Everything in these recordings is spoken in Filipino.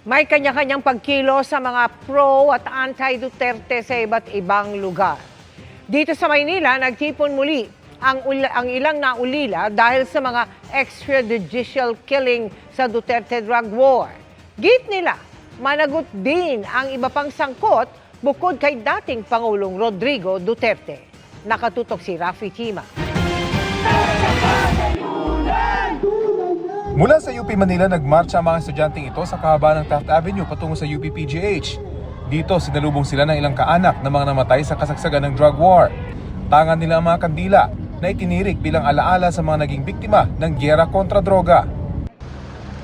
May kanya-kanyang pagkilo sa mga pro at anti-Duterte sa iba't ibang lugar. Dito sa Maynila, nagtipon muli ang ilang naulila dahil sa mga extrajudicial killing sa Duterte drug war. Git nila, managot din ang iba pang sangkot bukod kay dating Pangulong Rodrigo Duterte. Nakatutok si Rafi Tima. Mula sa UP Manila, nagmarcha ang mga estudyanteng ito sa kahabaan ng Taft Avenue patungo sa UP PGH. Dito, sinalubong sila ng ilang kaanak na mga namatay sa kasagsagan ng drug war. Tangan nila ang mga kandila na itinirik bilang alaala sa mga naging biktima ng giyera kontra droga.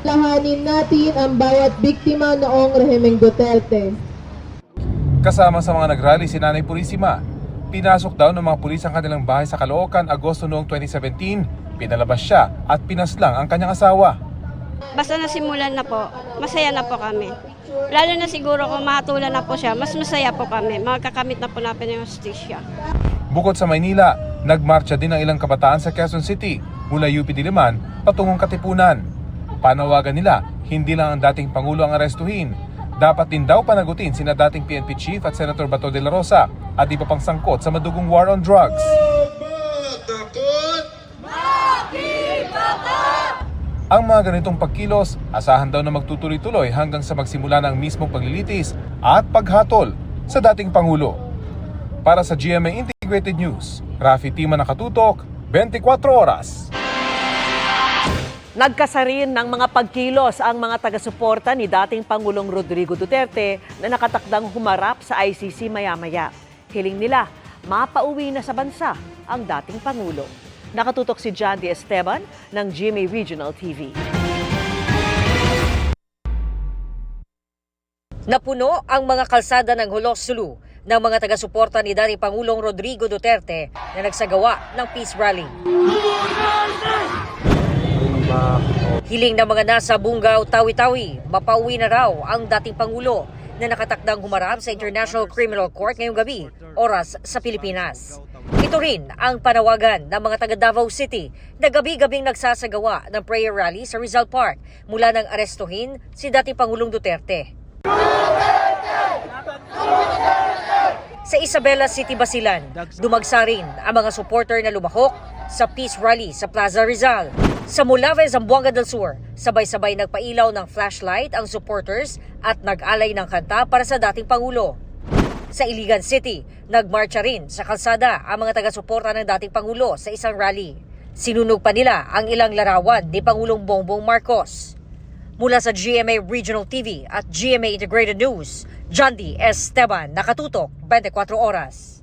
Lahanin natin ang bawat biktima noong rehimeng Duterte. Kasama sa mga nagrally si Nanay Purisima. Pinasok daw ng mga pulis ang kanilang bahay sa Caloocan, Agosto noong 2017. Pinalabas siya at pinaslang ang kanyang asawa. Basta nasimulan na po, masaya na po kami. Lalo na siguro kung mahatulan na po siya, mas masaya po kami. Magkakamit na po natin yung justisya. Bukod sa Maynila, nagmarcha din ang ilang kabataan sa Quezon City mula UP Diliman patungong Katipunan. Panawagan nila, hindi lang ang dating Pangulo ang arestuhin. Dapat din daw panagutin sina dating PNP Chief at Senator Bato de la Rosa at iba pang sangkot sa madugong war on drugs. Ang mga ganitong pagkilos, asahan daw na magtutuloy-tuloy hanggang sa magsimula ng mismong paglilitis at paghatol sa dating Pangulo. Para sa GMA Integrated News, Rafi Tima, nakatutok, 24 oras. Nagkasarin ng mga pagkilos ang mga taga-suporta ni dating Pangulong Rodrigo Duterte na nakatakdang humarap sa ICC maya-maya. Hiling nila, mapauwi na sa bansa ang dating Pangulo. Nakatutok si John D. Esteban ng GMA Regional TV. Napuno ang mga kalsada ng Hulos Sulu ng mga taga-suporta ni dating Pangulong Rodrigo Duterte na nagsagawa ng peace rally. Hiling ng mga nasa Bungaw, Tawi-Tawi, mapauwi na raw ang dating Pangulo na nakatakdang humarap sa International Criminal Court ngayong gabi, oras sa Pilipinas. Ito rin ang panawagan ng mga taga Davao City na gabi-gabing nagsasagawa ng prayer rally sa Rizal Park mula nang arestuhin si dating Pangulong Duterte. Sa Isabela City, Basilan, dumagsa rin ang mga supporter na lumahok sa peace rally sa Plaza Rizal. Sa Molave, Zamboanga del Sur, sabay-sabay nagpailaw ng flashlight ang supporters at nag-alay ng kanta para sa dating Pangulo. Sa Iligan City, nagmarcha rin sa kalsada ang mga taga-suporta ng dating Pangulo sa isang rally. Sinunog pa nila ang ilang larawan ni Pangulong Bongbong Marcos. Mula sa GMA Regional TV at GMA Integrated News, John D. Esteban, nakatutok 24 oras.